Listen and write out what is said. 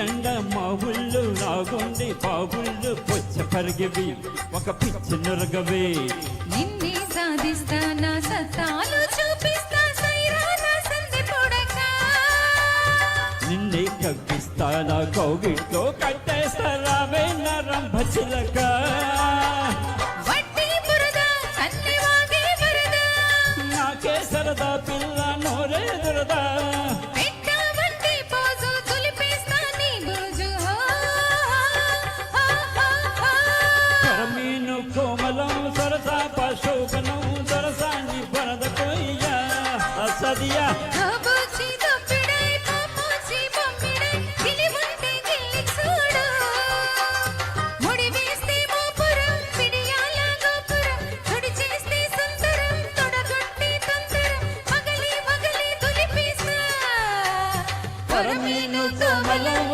ఎండ మా ఊళ్ళు నాగుండి బాగుళ్ళు పొచ్చ పరిగివి ఒక పిచ్చి నురగవే నిన్నే సాధిస్తా నా సత్తాలు చూపిస్తా సైరాన సంధి పొడక నిన్నే కవ్విస్తా నా కౌగిట్లో కట్టేస్తా రావే నా రంభ చిలక వట్టి బురద కన్నె వాగే వరద నాకే సరదా పిల్ల నోరే దురద పెట్ట వంటి పోజు తులిపేస్తా నీ బురుజు పరమీను కోమలం సరసా పశోభనం సరసాన్ని పరద కొయ్య అసదియా కాబోచి దప్పిడై పాపోచి బొమ్మిడై గిలి ఉంటే గిల్లి చూడు ముడి వేస్తే మోపురం పిడియాల గోపురం తుడి చేస్తే సుందరం తొడగొట్టి తొందరం పగలి పగలి తులిపేస్తా పరమీను కోమలం